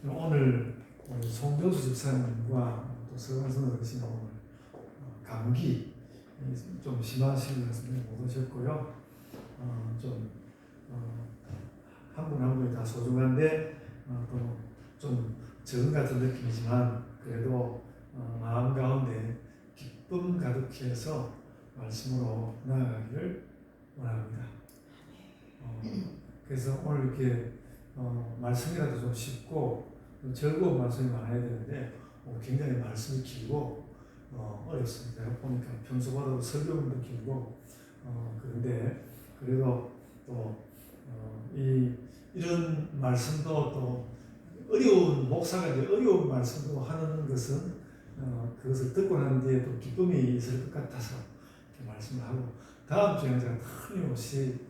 오늘 송병수 집사님과 또 서강선 어르신은 오늘 감기 좀 심하신 것 같은데 못 오셨고요. 한 분 한 분이 다 소중한데 또 좀 적응 같은 느낌이지만 그래도 마음 가운데 기쁨 가득히 해서 말씀으로 나아가기를 원합니다. 그래서 오늘 이렇게 말씀이라도 좀 쉽고 즐거운 말씀이 많아야 되는데 굉장히 말씀이 길고 어렵습니다. 보니까 평소보다 설교문도 길고 그런데 그래도 또 이런 말씀도 또 어려운 목사가 이제 어려운 말씀도 하는 것은 그것을 듣고 난 뒤에 또 기쁨이 있을 것 같아서 이렇게 말씀을 하고 다음 주에 제가 틀림없이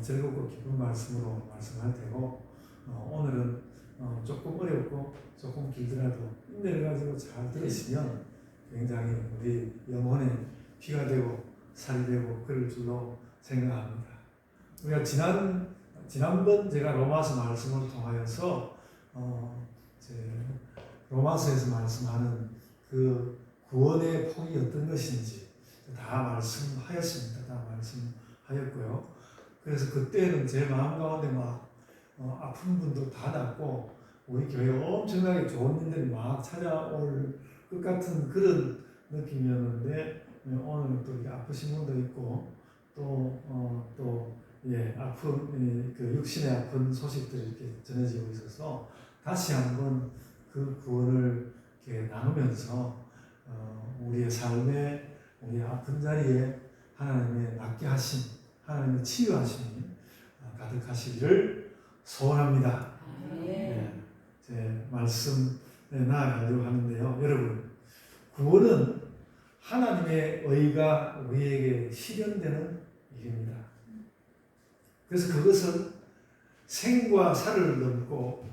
즐겁고 기쁜 말씀으로 말씀할 테고 오늘은 조금 어렵고 조금 길더라도 인내를 가지고 잘 들으시면 굉장히 우리 영혼에 피가 되고 살이 되고 그럴 줄로 생각합니다. 우리가 지난번 제가 로마서 말씀을 통하여서 로마서에서 말씀하는 그 구원의 폭이 어떤 것인지 다 말씀하였습니다. 다 말씀하였고요. 그래서 그때는 제 마음 가운데 막 아픈 분도 다 낫고 우리 교회에 엄청나게 좋은 일들이 막 찾아올 것 같은 그런 느낌이었는데 오늘 또 아프신 분도 있고 아픈 그 육신의 아픈 소식들이 이렇게 전해지고 있어서 다시 한번 그 구원을 이렇게 나누면서 우리의 삶에 우리 아픈 자리에 하나님의 낫게 하심, 하나님의 치유하심이 가득하시기를 소원합니다. 네, 제 말씀에 나아가려고 하는데요. 여러분, 구원은 하나님의 의가 우리에게 실현되는 일입니다. 그래서 그것은 생과 사를 넘고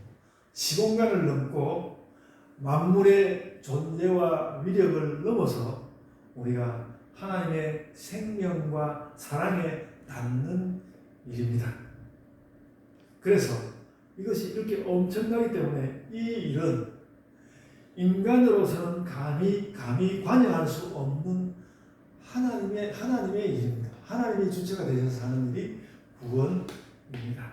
시공간을 넘고 만물의 존재와 위력을 넘어서 우리가 하나님의 생명과 사랑에 닿는 일입니다. 그래서 이것이 이렇게 엄청나기 때문에 이 일은 인간으로서는 감히 관여할 수 없는 하나님의 일입니다. 하나님이 주체가 되셔서 하는 일이 구원입니다.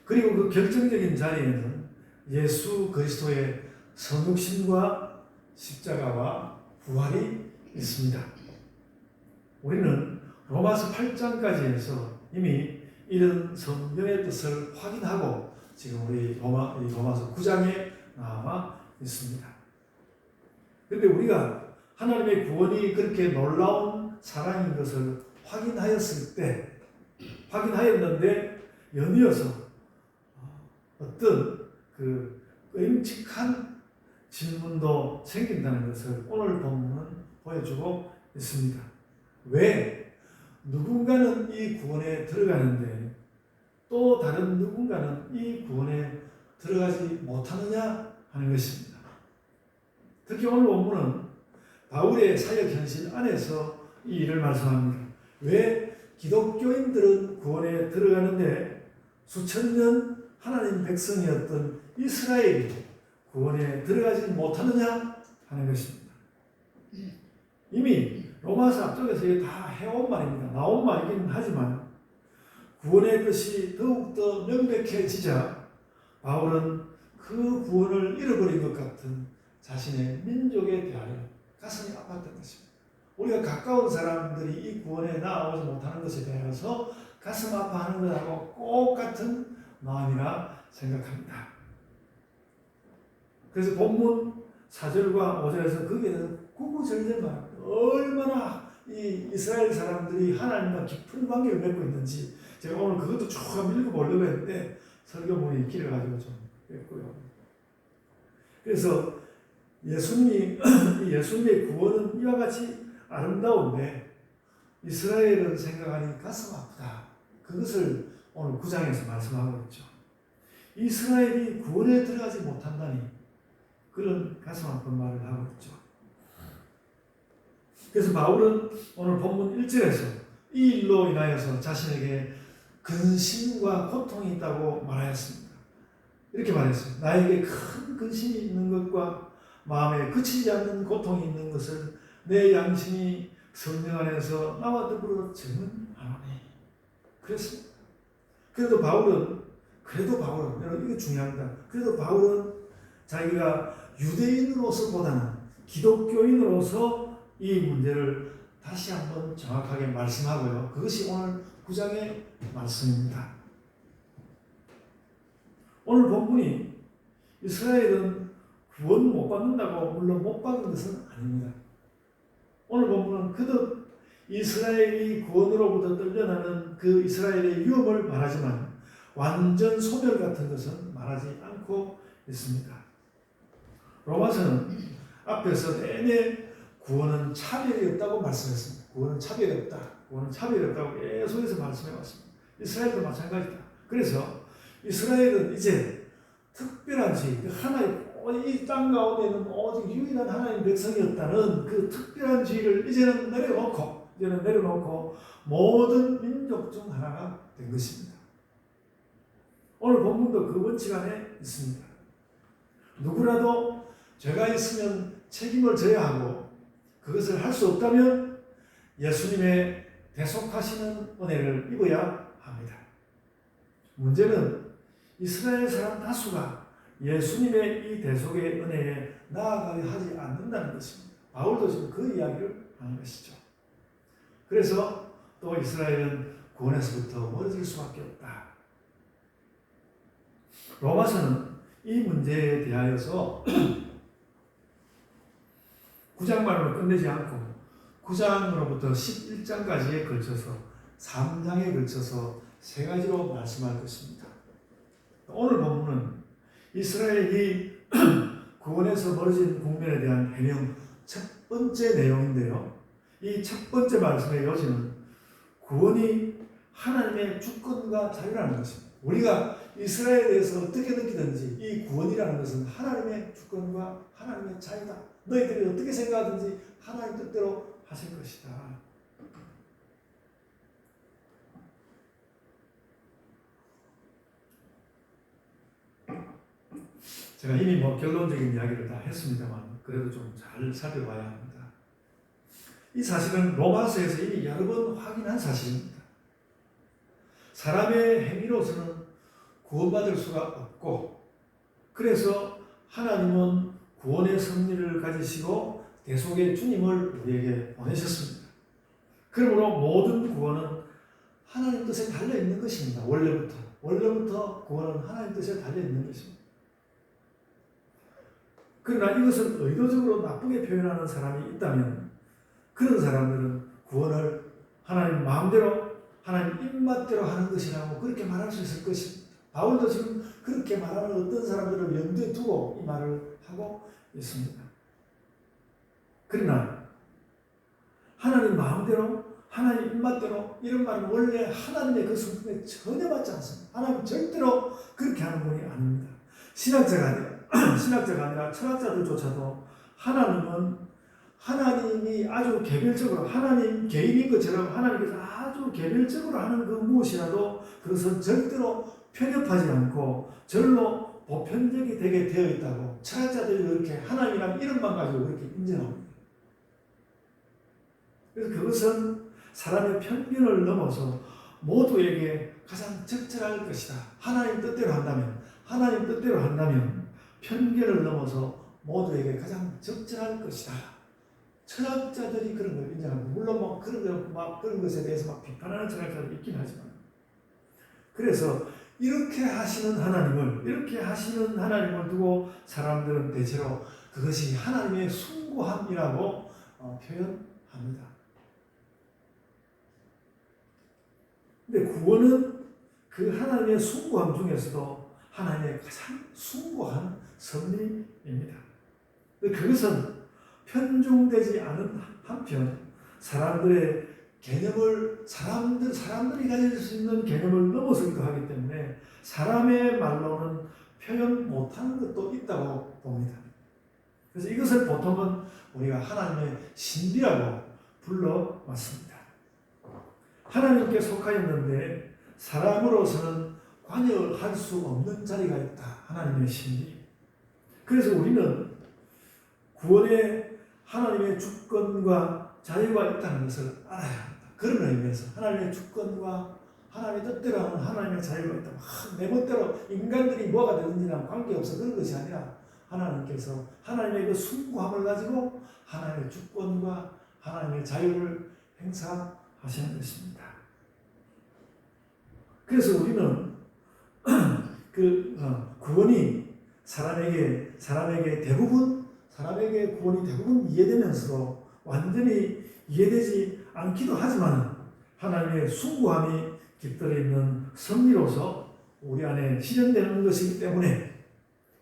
그리고 그 결정적인 자리에는 예수 그리스도의 성육신과 십자가와 부활이 있습니다. 우리는 로마서 8장까지 해서 이미 이런 성경의 뜻을 확인하고 지금 우리 로마서 9장에 나와 있습니다. 그런데 우리가 하나님의 구원이 그렇게 놀라운 사랑인 것을 확인하였는데 연이어서 어떤 그 끔찍한 질문도 생긴다는 것을 오늘 본문은 보여주고 있습니다. 왜 누군가는 이 구원에 들어가는데 또 다른 누군가는 이 구원에 들어가지 못하느냐 하는 것입니다. 특히 오늘 본문은 바울의 사역 현실 안에서 이 일을 말씀합니다. 왜 기독교인들은 구원에 들어가는데 수천 년 하나님 백성이었던 이스라엘이 구원에 들어가지 못하느냐 하는 것입니다. 이미 로마서 앞쪽에서 다 해온 말입니다. 나온 말이긴 하지만 구원의 뜻이 더욱더 명백해지자 바울은 그 구원을 잃어버린 것 같은 자신의 민족에 대하여 가슴이 아팠던 것입니다. 우리가 가까운 사람들이 이 구원에 나아오지 못하는 것에 대해서 가슴 아파하는 것하고 똑같은 마음이라 생각합니다. 그래서 본문 4절과 5절에서 거기에 대해서 구구절절 말합니다. 얼마나 이 이스라엘 사람들이 하나님과 깊은 관계를 맺고 있는지 제가 오늘 그것도 쭉 한번 읽어보려고 했는데 설교문이 길어가지고 좀 했고요. 그래서 예수님의 구원은 이와 같이 아름다운데 이스라엘은 생각하니 가슴 아프다. 그것을 오늘 9장에서 말씀하고 있죠. 이스라엘이 구원에 들어가지 못한다니 그런 가슴 아픈 말을 하고 있죠. 그래서 바울은 오늘 본문 1절에서 이 일로 인하여서 자신에게 근심과 고통이 있다고 말하였습니다. 이렇게 말했어요. 나에게 큰 근심이 있는 것과 마음에 그치지 않는 고통이 있는 것을 내 양심이 성령 안에서 나와 더불어 증언하노니. 그랬습니다. 그래도 바울은 여러분 이게 중요합니다. 그래도 바울은 자기가 유대인으로서보다는 기독교인으로서 이 문제를 다시 한번 정확하게 말씀하고요. 그것이 오늘 9장의 말씀입니다. 오늘 본문이 이스라엘은 구원 못 받는다고 물론 못 받는 것은 아닙니다. 오늘 본문은 그도 이스라엘이 구원으로부터 떨려나는 그 이스라엘의 위험을 말하지만 완전 소멸 같은 것은 말하지 않고 있습니다. 로마서는 앞에서 내내 구원은 차별이 없다고 말씀했습니다. 구원은 차별이 없다. 구원은 차별이 없다고 계속해서 말씀해 왔습니다. 이스라엘도 마찬가지다. 그래서 이스라엘은 이제 특별한 죄, 하나의 이 땅 가운데는 오직 유일한 하나님 백성이었다는 그 특별한 죄를 이제는 내려놓고 모든 민족 중 하나가 된 것입니다. 오늘 본문도 그 원칙 안에 있습니다. 누구라도 죄가 있으면 책임을 져야 하고 그것을 할 수 없다면 예수님의 대속하시는 은혜를 입어야 합니다. 문제는 이스라엘 사람 다수가 예수님의 이 대속의 은혜에 나아가려 하지 않는다는 것입니다. 바울도 지금 그 이야기를 하는 것이죠. 그래서 또 이스라엘은 구원에서부터 멀어질 수밖에 없다. 로마서는 이 문제에 대하여서 9장만으로 끝내지 않고 9장으로부터 11장까지에 걸쳐서 3장에 걸쳐서 세 가지로 말씀할 것입니다. 오늘 본문은 이스라엘이 구원에서 멀어진 국면에 대한 해명 첫 번째 내용인데요. 이 첫 번째 말씀의 요지는 구원이 하나님의 주권과 자유라는 것입니다. 우리가 이스라엘에 대해서 어떻게 느끼든지 이 구원이라는 것은 하나님의 주권과 하나님의 자유다. 너희들이 어떻게 생각하든지 하나님 뜻대로 하실 것이다. 제가 이미 결론적인 이야기를 다 했습니다만 그래도 좀 잘 살펴봐야 합니다. 이 사실은 로마서에서 이미 여러 번 확인한 사실입니다. 사람의 행위로서는 구원받을 수가 없고 그래서 하나님은 구원의 섭리를 가지시고 대속의 주님을 우리에게 보내셨습니다. 그러므로 모든 구원은 하나님 뜻에 달려있는 것입니다. 원래부터 구원은 하나님 뜻에 달려있는 것입니다. 그러나 이것을 의도적으로 나쁘게 표현하는 사람이 있다면 그런 사람들은 구원을 하나님 마음대로 하나님 입맛대로 하는 것이라고 그렇게 말할 수 있을 것입니다. 바울도 지금 그렇게 말하는 어떤 사람들을 염두에 두고 이 말을 하고 있습니다. 그러나 하나님 마음대로 하나님 입맛대로 이런 말은 원래 하나님의 그 성품에 전혀 맞지 않습니다. 하나님 절대로 그렇게 하는 분이 아닙니다. 신학자가 아니라 철학자들조차도 하나님이 아주 개별적으로 하나님 개인인 것처럼 하나님께서 아주 개별적으로 하는 그 무엇이라도 그것은 절대로 편협하지 않고 절로 보편적이 되게 되어 있다고 철학자들이 그렇게 하나님이란 이름만 가지고 그렇게 인정합니다. 그래서 그것은 사람의 편견을 넘어서 모두에게 가장 적절할 것이다. 하나님 뜻대로 한다면 편견을 넘어서 모두에게 가장 적절할 것이다. 철학자들이 그런 걸 인정합니다. 물론 그런 것에 대해서 비판하는 철학자들이 있긴 하지만 그래서 이렇게 하시는 하나님을 두고 사람들은 대체로 그것이 하나님의 숭고함이라고 표현합니다. 근데 구원은 그 하나님의 숭고함 중에서도 하나님의 가장 숭고한 섭리입니다. 그것은 편중되지 않은 한편 사람들의 개념을 사람들이 가질 수 있는 개념을 넘어서기도 하기 때문에 사람의 말로는 표현 못하는 것도 있다고 봅니다. 그래서 이것을 보통은 우리가 하나님의 신비라고 불러왔습니다. 하나님께 속하였는데 사람으로서는 관여할 수 없는 자리가 있다. 하나님의 섭리. 그래서 우리는 구원에 하나님의 주권과 자유가 있다는 것을 알아야 합니다. 그런 의미에서 하나님의 주권과 하나님의 뜻대로 하는 하나님의 자유가 있다. 내 멋대로 인간들이 뭐가 되든지랑 관계없어. 그런 것이 아니라 하나님께서 하나님의 그 숭고함을 가지고 하나님의 주권과 하나님의 자유를 행사하시는 것입니다. 그래서 우리는 구원이 사람에게 구원이 대부분 이해되면서도 완전히 이해되지 않기도 하지만 하나님의 숭고함이 깃들어 있는 섭리로서 우리 안에 실현되는 것이기 때문에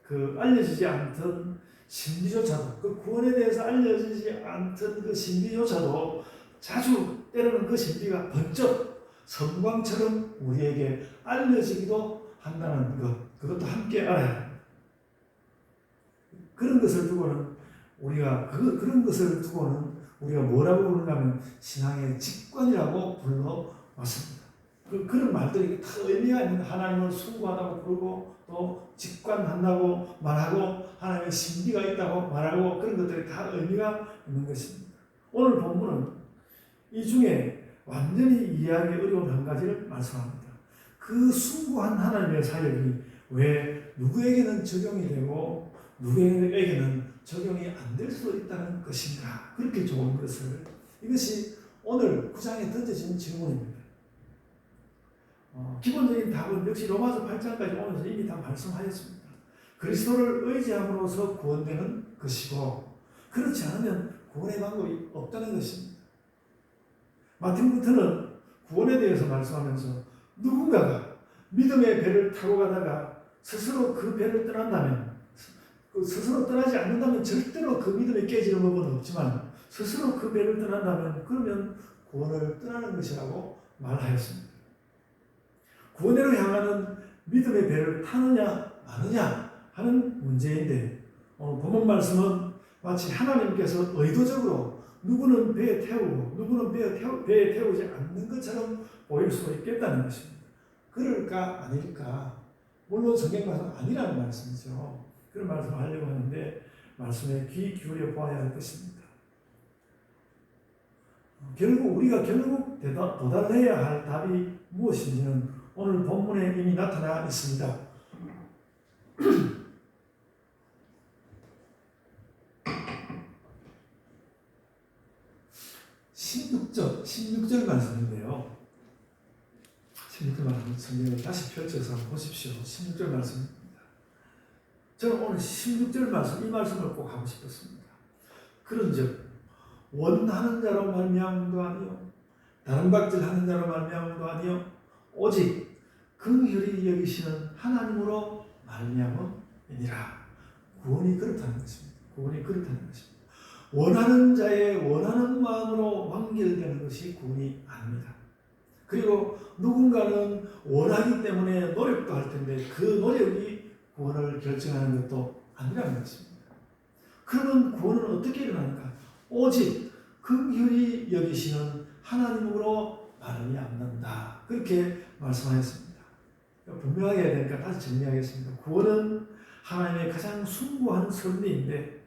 그 알려지지 않던 신비조차도, 그 구원에 대해서 알려지지 않던 그 신비조차도 자주 때로는 그 신비가 번쩍 성광처럼 우리에게 알려지기도 한다는 것, 그것도 함께 알아야 합니다. 그런 것을 두고는 우리가 뭐라고 부르는가 하면 신앙의 직관이라고 불러왔습니다. 그런 말들이 다 의미가 있는, 하나님을 숭고하다고 부르고 또 직관한다고 말하고 하나님의 신비가 있다고 말하고, 그런 것들이 다 의미가 있는 것입니다. 오늘 본문은 이 중에 완전히 이해하기 어려운 한 가지를 말씀합니다. 그 숭고한 하나님의 사역이 왜 누구에게는 적용이 되고 누구에게는 적용이 안 될 수 있다는 것인가, 그렇게 좋은 것을, 이것이 오늘 9장에 던져진 질문입니다. 기본적인 답은 역시 로마서 8장까지 오면서 이미 다 말씀하였습니다. 그리스도를 의지함으로써 구원되는 것이고, 그렇지 않으면 구원의 방법이 없다는 것입니다. 마틴 루터는 구원에 대해서 말씀하면서 누군가가 믿음의 배를 타고 가다가 스스로 그 배를 떠난다면, 스스로 떠나지 않는다면 절대로 그 믿음이 깨지는 법은 없지만, 스스로 그 배를 떠난다면 그러면 구원을 떠나는 것이라고 말하였습니다. 구원으로 향하는 믿음의 배를 타느냐 마느냐 하는 문제인데, 본문 말씀은 마치 하나님께서 의도적으로 누구는 배에 태우고 누구는 배에 태우지 않는 것처럼 보일 수가 있겠다는 것입니다. 그럴까 아닐까? 물론 성경 말씀은 아니라는 말씀이죠. 그런 말씀을 하려고 하는데 말씀에 귀 기울여 보아야 할 것입니다. 우리가 도달해야 할 답이 무엇인지는 오늘 본문에 이미 나타나 있습니다. 16절 말씀인데요. 16절 말씀 성경을 다시 펼쳐서 보십시오. 16절 말씀입니다. 저는 오늘 16절 말씀, 이 말씀을 꼭 하고 싶었습니다. 그런즉 원하는 자로 말미암음도 아니요 다른 박질하는 자로 말미암음도 아니요 오직 긍휼히 여기시는 하나님으로 말미암음이니라. 구원이 그렇다는 것입니다. 구원이 그렇다는 것입니다. 원하는 자의 원하는 마음으로 완결되는 것이 구원이 아닙니다. 그리고 누군가는 원하기 때문에 노력도 할 텐데 그 노력이 구원을 결정하는 것도 아니라는 것입니다. 그러면 구원은 어떻게 일어나는가? 오직 긍휼히 여기시는 하나님으로 말미암는다. 그렇게 말씀하였습니다. 분명하게 해야 되니까 다시 정리하겠습니다. 구원은 하나님의 가장 숭고한 섭리인데,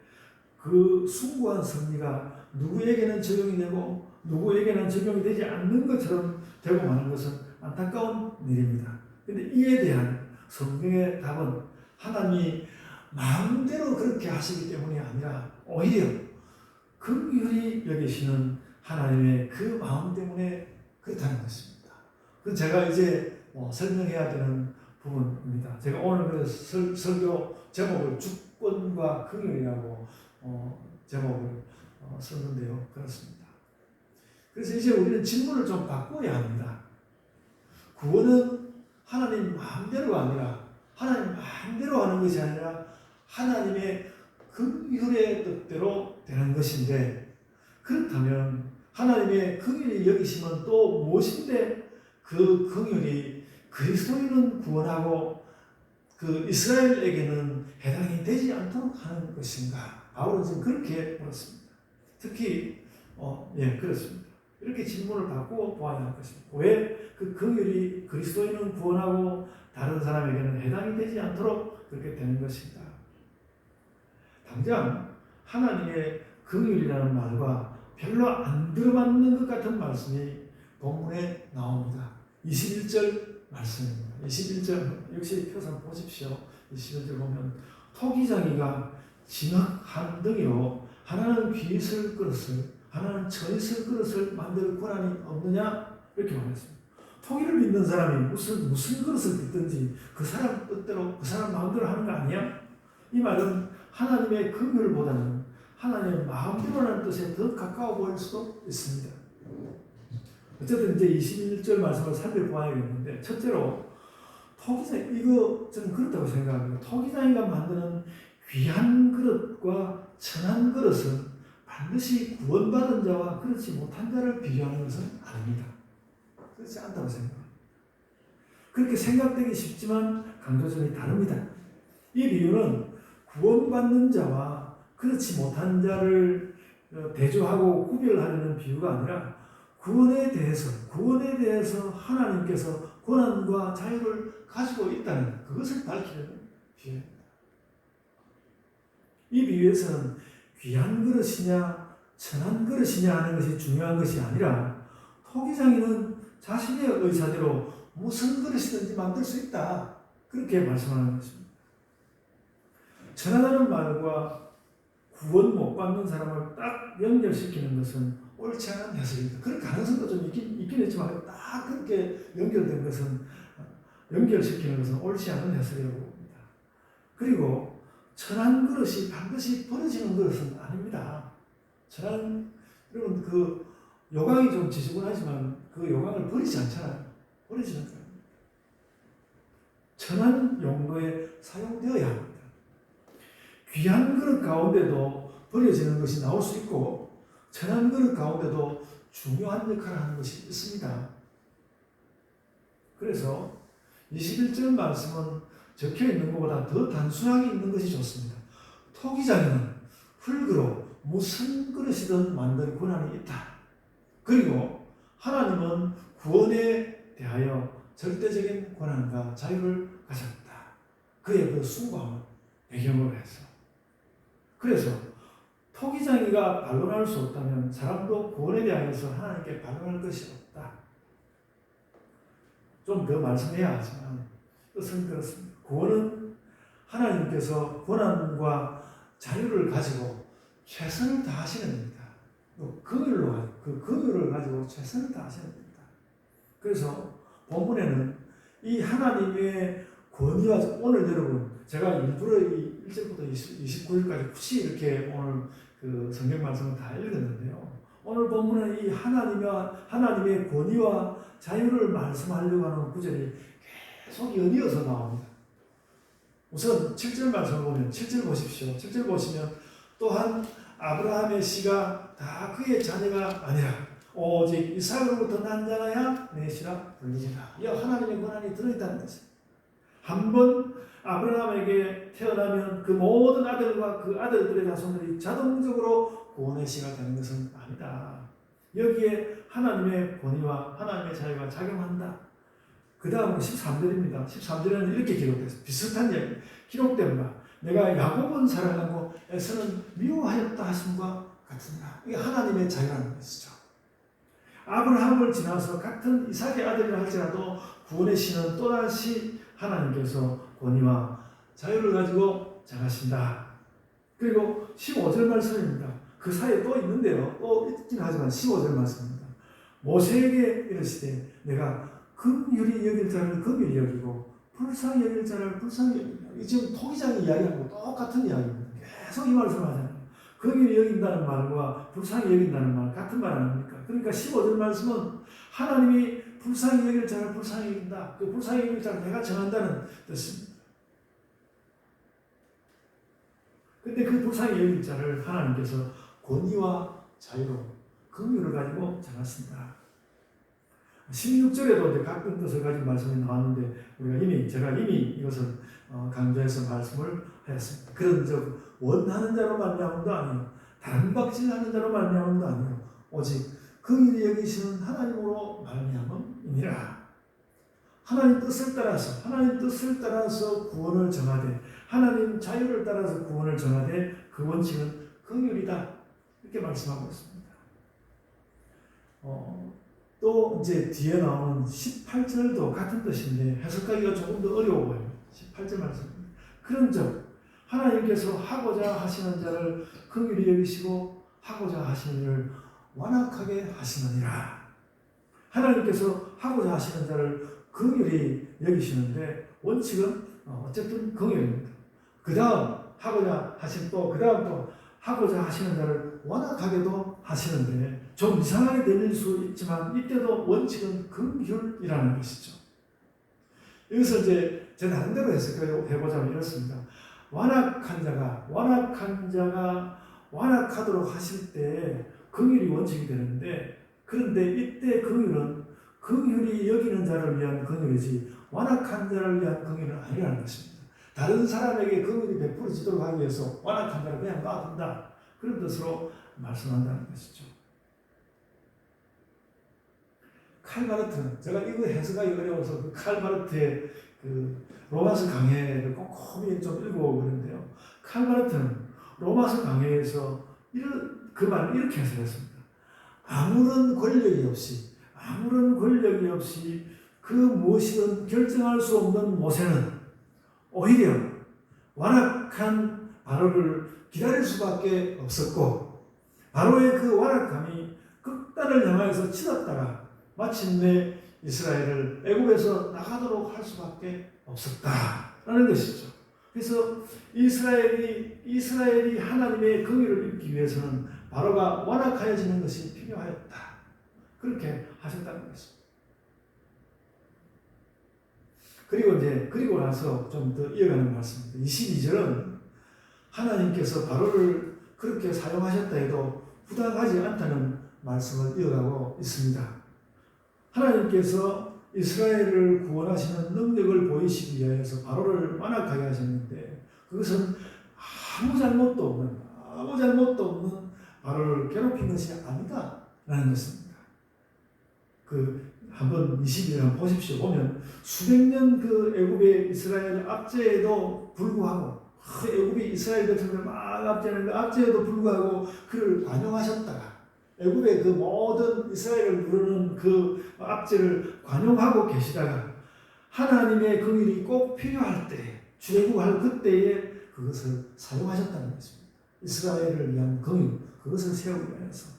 그 숭고한 섭리가 누구에게는 적용이 되고 누구에게는 적용이 되지 않는 것처럼 되고 마는 것은 안타까운 일입니다. 그런데 이에 대한 성경의 답은 하나님이 마음대로 그렇게 하시기 때문이 아니라 오히려 긍휼히 여기시는 하나님의 그 마음 때문에 그렇다는 것입니다. 그래서 제가 이제 설명해야 되는 부분입니다. 제가 오늘 그래서 설교 제목을 주권과 긍휼이라고 제목을 썼는데요. 그렇습니다. 그래서 이제 우리는 질문을 좀 바꿔야 합니다. 구원은 하나님 마음대로가 아니라, 하나님 마음대로 하는 것이 아니라 하나님의 긍휼의 뜻대로 되는 것인데, 그렇다면 하나님의 긍휼이 여기심은 또 무엇인데 그 긍휼이 그리스도인은 구원하고 그 이스라엘에게는 해당이 되지 않도록 하는 것인가? 바울은 지금 그렇게 물었습니다. 특히 그렇습니다. 이렇게 질문을 바꾸어 보아야 할 것입니다. 왜 그 긍휼이 그리스도인은 구원하고 다른 사람에게는 해당이 되지 않도록 그렇게 되는 것입니다. 당장 하나님의 긍휼이라는 말과 별로 안 들어맞는 것 같은 말씀이 본문에 나옵니다. 21절 말씀입니다. 21절 역시 표상 보십시오. 21절 보면 토기장이가 진흙 한 덩이로 하나는 귀있을 그릇을 하나는 처있을 그릇을 만들 권한이 없느냐 이렇게 말했습니다. 토기를 믿는 사람이 무슨 그릇을 믿든지 그 사람 뜻대로 그 사람 마음대로 하는 거 아니야? 이 말은 하나님의 긍휼보다는 하나님의 마음대로라는 뜻에 더 가까워 보일 수도 있습니다. 어쨌든 이제 21절 말씀을 살펴보아야겠는데, 첫째로 토기장, 이거 저는 그렇다고 생각합니다. 토기장이가 만드는 귀한 그릇과 천한 그릇은 반드시 구원받은 자와 그렇지 못한 자를 비교하는 것은 아닙니다. 그렇지 않다고 생각합니다. 그렇게 생각되기 쉽지만 강조점이 다릅니다. 이 비유는 구원받는 자와 그렇지 못한 자를 대조하고 구별하려는 비유가 아니라 구원에 대해서 하나님께서 권한과 자유를 가지고 있다는 그것을 밝히려는 비유입니다. 이 비유에서는 귀한 그릇이냐 천한 그릇이냐 하는 것이 중요한 것이 아니라 토기장이는 자신의 의사대로 무슨 그릇이든지 만들 수 있다, 그렇게 말씀하는 것입니다. 천하다는 말과 구원 못 받는 사람을 딱 연결시키는 것은 옳지 않은 해석입니다. 그런 가능성도 좀 있긴 했지만 딱 그렇게 연결시키는 것은 옳지 않은 해석이라고 봅니다. 그리고 천한 그릇이 반드시 버려지는 것은 아닙니다. 여러분 그 요강이 좀 지저분하지만 그 요강을 버리지 않잖아요. 버리지는 않아요. 천한 용도에 사용되어야 합니다. 귀한 그릇 가운데도 버려지는 것이 나올 수 있고 천한 그릇 가운데도 중요한 역할을 하는 것이 있습니다. 그래서 21절 말씀은 적혀있는 것보다 더 단순하게 있는 것이 좋습니다. 토기장에는 흙으로 무슨 그릇이든 만들 권한이 있다. 그리고 하나님은 구원에 대하여 절대적인 권한과 자유를 가졌다. 그의 그 숭고함을 배경으로 해서. 그래서 토기장이가 반론할 수 없다면 사람도 구원에 대하여서 하나님께 반론할 것이 없다. 좀 더 말씀해야 하지만 뜻은 그렇습니다. 구원은 하나님께서 권한과 자유를 가지고 최선을 다하시는 겁니다. 그 긍휼을 가지고 최선을 다하시는 겁니다. 그래서 본문에는 이 하나님의 권위와 오늘 여러분 제가 일부러 이 1절부터 29절까지 굳이 이렇게 오늘 그 성경 말씀을 다 읽었는데요. 오늘 본문은 이 하나님의 권위와 자유를 말씀하려고 하는 구절이 계속 연이어서 나옵니다. 우선 7절 말씀을 보면 7절 보십시오. 7절 보시면 또한 아브라함의 씨가 다 그의 자녀가 아니라 오직 이삭으로부터 난 자라야 내 씨라 불리리라. 이 하나님의 권한이 들어있다는 것입니다. 한번 아브라함에게 태어나면 그 모든 아들과 그 아들들의 자손들이 자동적으로 구원의 씨가 되는 것은 아니다. 여기에 하나님의 권위와 하나님의 자유가 작용한다. 그 다음은 13절입니다. 13절에는 이렇게 기록됐습니다. 비슷한 얘기 기록된 바 내가 야곱은 사랑하고 에서는 미워하였다 하심과 같으니라. 이게 하나님의 자유라는 것이죠. 아브라함을 지나서 같은 이삭의 아들이라 할지라도 구원의 씨는 또다시 하나님께서 권위와 자유를 가지고 정하신다. 그리고 15절 말씀입니다. 그 사이에 또 있는데요. 또 있긴 하지만 15절 말씀입니다. 모세에게 이르시되 내가 긍휼히 여길 자를 긍휼히 여기고 불쌍히 여길 자를 불쌍히 여기고, 지금 토기장이 이야기하는 거 똑같은 이야기입니다. 계속 이 말씀을 하잖아요. 긍휼히 여긴다는 말과 불쌍히 여긴다는 말 같은 말 아닙니까? 그러니까 15절 말씀은 하나님이 불쌍히 여길 자를 불쌍히 여긴다. 그 불쌍히 여길 자를 내가 정한다는 뜻입니다. 근데 그 불쌍히 여길 자를 하나님께서 권위와 자유로 긍휼을 가지고 정했습니다. 16절에도 이제 같은 뜻을 가진 말씀이 나왔는데 제가 이미 이것을 강조해서 말씀을 하였습니다. 그런 즉 원하는 자로 말미암음도 아니요 단박질하는 자로 말미암음도 아니요 오직 긍휼히 여기시는 하나님으로 말미암음이니라. 하나님 뜻을 따라서 구원을 정하되, 하나님 자유를 따라서 구원을 정하되, 그 원칙은 긍휼이다. 이렇게 말씀하고 있습니다. 또 이제 뒤에 나오는 18절도 같은 뜻인데 해석하기가 조금 더 어려워 보여요. 18절 말씀입니다. 그런즉 하나님께서 하고자 하시는 자를 긍휼히 여기시고 하고자 하시는 일을 완악하게 하시느니라. 하나님께서 하고자 하시는 자를 긍휼히 여기시는데 원칙은 어쨌든 긍휼입니다. 그 다음 하고자 하신 또 그 다음 또 하고자 하시는 자를 완악하게도 하시는데 좀 이상하게 들릴 수 있지만 이때도 원칙은 긍휼이라는 것이죠. 여기서 이제 제 나름대로 해보자면 이렇습니다. 완악한 자가 완악하도록 하실 때 긍휼이 원칙이 되는데, 그런데 이때 긍휼은 긍휼히 여기는 자를 위한 긍휼이지 완악한 자를 위한 긍휼은 아니라는 것입니다. 다른 사람에게 긍휼이 베풀어지도록 하기 위해서 완악한 자를 그냥 놔둔다, 그런 뜻으로 말씀한다는 것이죠. 칼마르트는, 제가 이거 해석하기 어려워서 그 칼마르트의 그 로마서 강해를 꼼꼼히 좀 읽어보고 그러는데요. 칼마르트는 로마서 강해에서 그 말을 이렇게 해석했습니다. 아무런 권력이 없이 그 무엇이든 결정할 수 없는 모세는 오히려 완악한 바로를 기다릴 수밖에 없었고, 바로의 그 완악함이 극단을 향하여서 치닫다가 마침내 이스라엘을 애굽에서 나가도록 할 수밖에 없었다라는 것이죠. 그래서 이스라엘이 하나님의 긍휼을 입기 위해서는 바로가 완악하여지는 것이 필요하였다, 그렇게 하셨다는 것입니다. 그리고 나서 좀 더 이어가는 말씀입니다. 22절은 하나님께서 바로를 그렇게 사용하셨다 해도 부당하지 않다는 말씀을 이어가고 있습니다. 하나님께서 이스라엘을 구원하시는 능력을 보이시기 위해서 바로를 완악하게 하셨는데, 그것은 아무 잘못도 없는 바로를 괴롭힌 것이 아니다라는 것입니다. 한번 21절 한번 보십시오. 보면 수백 년 그 애굽의 이스라엘 압제에도 불구하고, 애굽이 이스라엘 백성을 막 압제하는 그 압제에도 불구하고 그를 관용하셨다가, 애굽의 그 모든 이스라엘을 부르는 그 압제를 관용하고 계시다가 하나님의 긍휼이 꼭 필요할 때, 출애굽할 그때에 그것을 사용하셨다는 것입니다. 이스라엘을 위한 긍휼, 그것을 세우기 위해서.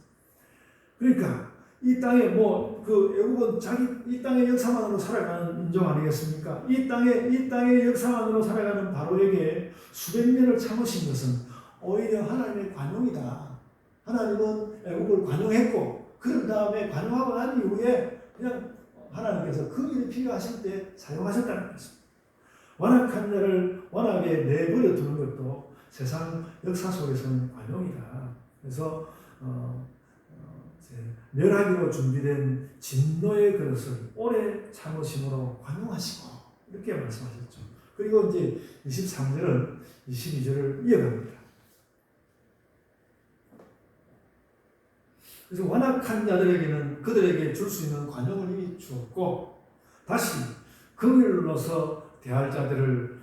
그러니까 이 땅에 애굽은 이 땅의 역사만으로 살아가는 인종 아니겠습니까? 이 땅의 역사만으로 살아가는 바로에게 수백 년을 참으신 것은 오히려 하나님의 관용이다. 하나님은 애굽을 관용했고, 그런 다음에 관용하고 난 이후에 그냥 하나님께서 긍휼이 필요하실 때 사용하셨다는 것입니다. 완악한 자를 완악에 내버려 두는 것도 세상 역사 속에서는 관용이다. 그래서 멸하기로 준비된 진노의 그릇을 오래 참으심으로 관용하시고, 이렇게 말씀하셨죠. 그리고 이제 23절은 22절을 이어갑니다. 그래서 완악한 자들에게는 그들에게 줄 수 있는 관용을 이미 주었고, 다시 긍휼로서 대할 자들을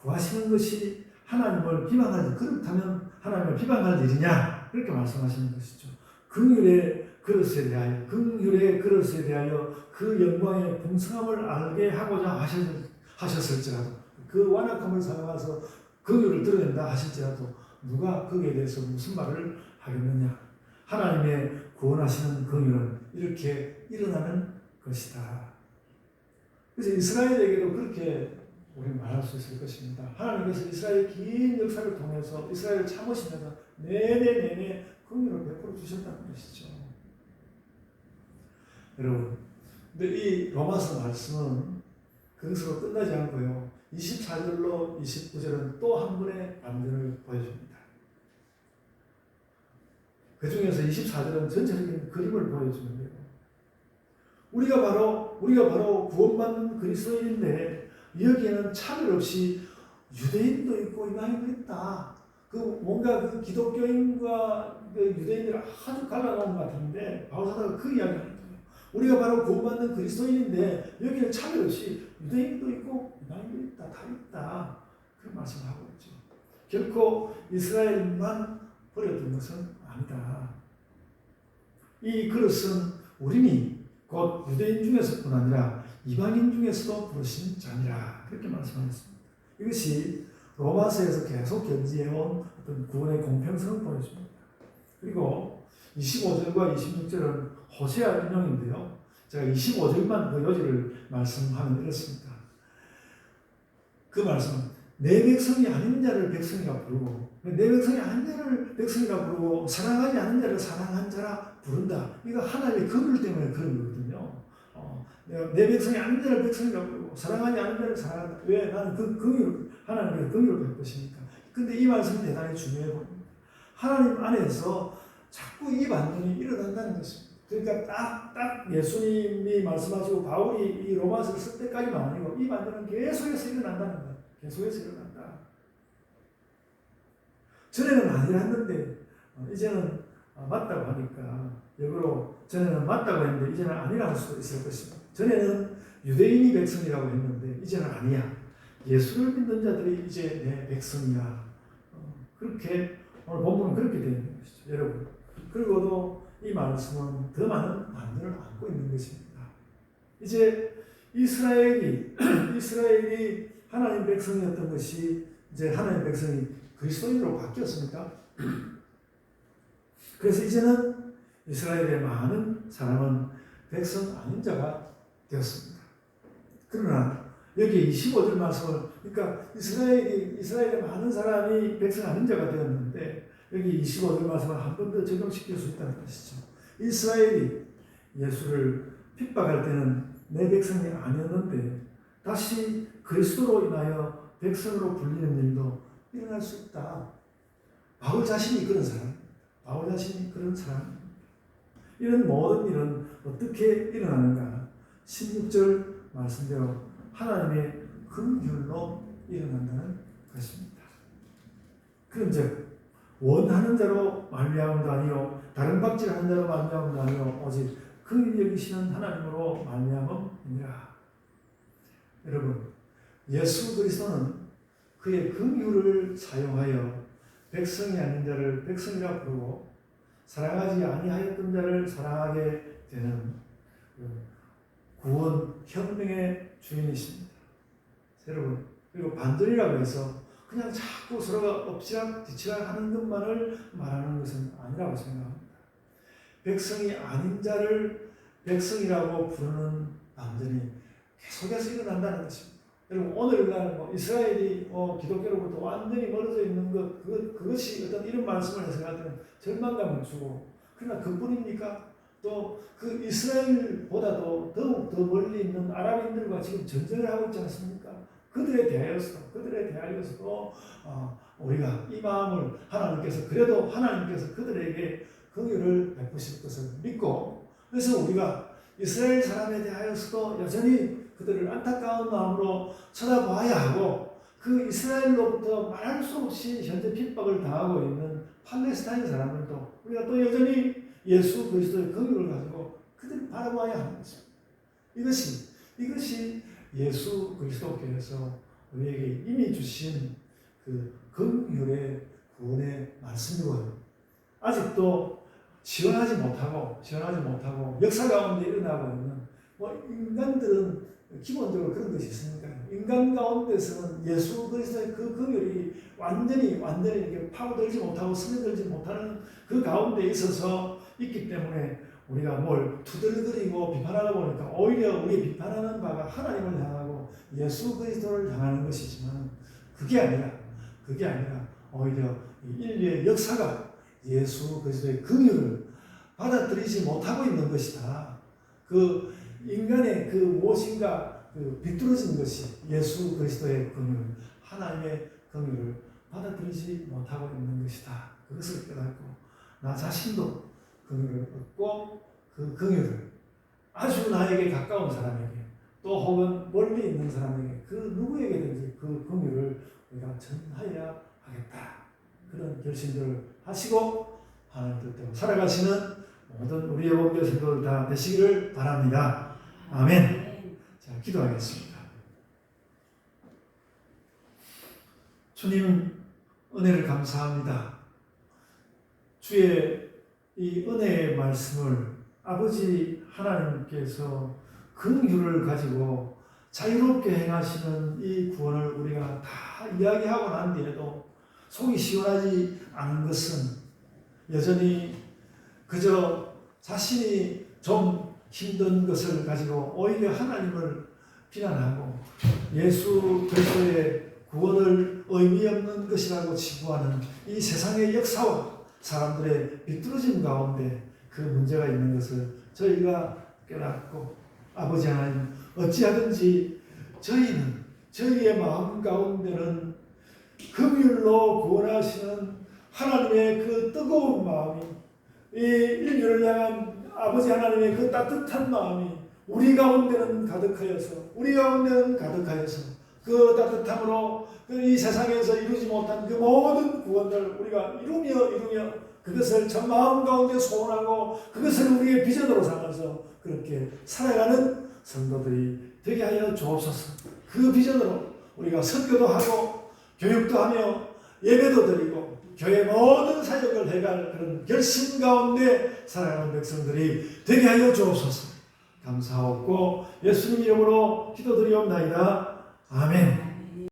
구하시는 것이 하나님을 비방하지, 그렇다면 하나님을 비방할 일이냐, 그렇게 말씀하시는 것이죠. 긍휼의 그릇에 대하여 그 영광의 풍성함을 알게 하고자 하셨을지라도, 그 완악함을 사용해서 긍휼을 드러낸다 하실지라도 누가 거기에 대해서 무슨 말을 하겠느냐. 하나님의 구원하시는 긍휼은 이렇게 일어나는 것이다. 그래서 이스라엘에게도 그렇게 우리는 말할 수 있을 것입니다. 하나님께서 이스라엘의 긴 역사를 통해서 이스라엘을 참으시면서 내내 긍휼을 베풀어 주셨다는 것이죠. 여러분, 근데 이 로마서 말씀은 거기서 끝나지 않고요, 24절로 29절은 또 한 번의 반전을 보여줍니다. 그 중에서 24절은 전체적인 그림을 보여주는데요, 우리가 바로 구원받는 그리스도인인데 여기에는 차별 없이 유대인도 있고 이방인도 있다. 뭔가 기독교인과 유대인들을 아주 갈라놓은 것 같은데 바울 사도가 그 이야기를 합니다. 우리가 바로 구원받는 그리스도인인데 여기는 차별 없이 유대인도 있고 이방인도 있다. 다 있다. 그런 말씀을 하고 있죠. 결코 이스라엘만 버려둔 것은 아니다. 이 그릇은 우리니 곧 유대인 중에서뿐 아니라 이방인 중에서도 부르신 자니라. 그렇게 말씀하셨습니다. 이것이 로마서에서 계속 견지해온 어떤 구원의 공평성을 보여줍니다. 그리고 25절과 26절은 호세아 인용인데요. 제가 25절만 그 요지를 말씀하면 이렇습니다. 그 말씀은 내 백성이 아닌 자를 백성이라 부르고 내 백성이 아닌 자를 백성이라 부르고 사랑하지 않는 자를 사랑한 자라 부른다. 이거 하나님의 긍휼 때문에 그런 거거든요. 내 백성이 아닌 자를 백성이라 부르고 사랑하지 않는 자를 사랑한다. 왜? 나는 그 긍휼, 하나님의 긍휼을 베푸시니까. 근데 이 말씀이 대단히 중요해 보입니다. 하나님 안에서 자꾸 이 반전이 일어난다는 것입니다. 그러니까 딱 예수님이 말씀하시고 바울이 이 로마서를 쓸 때까지만 아니고 이 반전은 계속해서 일어난다는 거예요. 계속해서 일어난다. 전에는 아니었는데 이제는 맞다고 하니까 역으로 전에는 맞다고 했는데 이제는 아니라고 할 수도 있을 것입니다. 전에는 유대인이 백성이라고 했는데 이제는 아니야. 예수를 믿는 자들이 이제 내 백성이야. 그렇게 오늘 본문은 그렇게 되어 있는 것이죠. 여러분. 그리고도 이 말씀은 더 많은 반전을 안고 있는 것입니다. 이제 이스라엘이 하나님 백성이었던 것이 이제 하나님 백성이 그리스도인으로 바뀌었습니까? 그래서 이제는 이스라엘의 많은 사람은 백성 아닌 자가 되었습니다. 그러나 여기 25절 말씀을 그러니까 이스라엘의 많은 사람이 백성 아닌 자가 되었는데 여기 25절 말씀을 한 번 더 적용시킬 수 있다는 것이죠. 이스라엘이 예수를 핍박할 때는 내 백성이 아니었는데 다시 그리스도로 인하여 백성으로 불리는 일도 일어날 수 있다. 바울 자신이 그런 사람. 바울 자신이 그런 사람. 이런 모든 일은 어떻게 일어나는가? 16절 말씀대로 하나님의 긍휼로 일어난다는 것입니다. 그런즉 원하는 자로 말미암음도 아니요 다른 박질하는 자로 말미암음도 아니요 오직 긍휼히 여기시는 하나님으로 말미암음이니라. 여러분, 예수 그리스도는 그의 긍휼을 사용하여 백성이 아닌 자를 백성이라 부르고 사랑하지 아니하였던 자를 사랑하게 되는 구원 혁명의 주인이십니다. 여러분, 그리고 반전이라고 해서 그냥 자꾸 서로가 엎치락 뒤치락 하는 것만을 말하는 것은 아니라고 생각합니다. 백성이 아닌 자를 백성이라고 부르는 반전이 계속해서 일어난다는 것입니다. 여러분, 오늘날 이스라엘이 기독교로부터 완전히 멀어져 있는 그것이 어떤 이런 말씀을 해석할 때는 절망감을 주고, 그러나 그뿐입니까? 또 그 이스라엘보다도 더욱 더 멀리 있는 아랍인들과 지금 전쟁을 하고 있지 않습니까? 그들에 대하여서도 우리가 이 마음을 그래도 하나님께서 그들에게 긍휼을 베푸실 것을 믿고, 그래서 우리가 이스라엘 사람에 대하여서도 여전히 그들을 안타까운 마음으로 쳐다봐야 하고, 그 이스라엘로부터 말할 수 없이 현재 핍박을 당하고 있는 팔레스타인 사람들도 우리가 또 여전히 예수 그리스도의 긍휼을 가지고 그들을 바라봐야 하는 것입니다. 이것이 예수 그리스도께서 우리에게 이미 주신 그 긍휼의 구원의 말씀이고요. 아직도 시원하지 못하고 역사 가운데 일어나고 있는 인간들은 기본적으로 그런 것이 있으니까 인간 가운데서는 예수 그리스도의 그 긍휼이 완전히 이렇게 파고들지 못하고 스며들지 못하는 그 가운데 있어서 있기 때문에 우리가 뭘 투덜거리고 비판하다 보니까 오히려 우리 비판하는 바가 하나님을 향하고 예수 그리스도를 향하는 것이지만 그게 아니라 오히려 인류의 역사가 예수 그리스도의 긍휼을 받아들이지 못하고 있는 것이다. 그 인간의 그 무엇인가 비뚤어진 것이 예수 그리스도의 긍휼, 하나님의 긍휼을 받아들이지 못하고 있는 것이다. 그것을 깨닫고 나 자신도 긍휼을 얻고 그 긍휼을 아주 나에게 가까운 사람에게 또 혹은 멀리 있는 사람에게 그 누구에게든지 그 긍휼을 우리가 전하여야 하겠다. 그런 결심들을 하시고 하나님 뜻대로 살아가시는 모든 우리의 목표 성도들 다 되시기를 바랍니다. 아멘. 자, 기도하겠습니다. 주님 은혜를 감사합니다. 주의 이 은혜의 말씀을 아버지 하나님께서 긍휼을 가지고 자유롭게 행하시는 이 구원을 우리가 다 이야기하고 난 뒤에도 속이 시원하지 않은 것은 여전히 그저 자신이 좀 힘든 것을 가지고 오히려 하나님을 비난하고 예수 그리스도의 구원을 의미 없는 것이라고 치부하는 이 세상의 역사와 사람들의 비뚤어짐 가운데 그 문제가 있는 것을 저희가 깨닫고 아버지 하나님 어찌하든지 저희는 저희의 마음 가운데는 긍휼로 구원하시는 하나님의 그 뜨거운 마음이 이 인류를 향한 아버지 하나님의 그 따뜻한 마음이 우리 가운데는 가득하여서 그 따뜻함으로 이 세상에서 이루지 못한 그 모든 구원을 우리가 이루며 그것을 전 마음 가운데 소원하고 그것을 우리의 비전으로 삼아서 그렇게 살아가는 성도들이 되게 하여 주옵소서. 그 비전으로 우리가 선교도 하고 교육도 하며 예배도 드리고 교회 모든 사역을 해갈 그런 결심 가운데 살아가는 백성들이 되게 하여 주옵소서. 감사하고 예수님 이름으로 기도드리옵나이다. 아멘.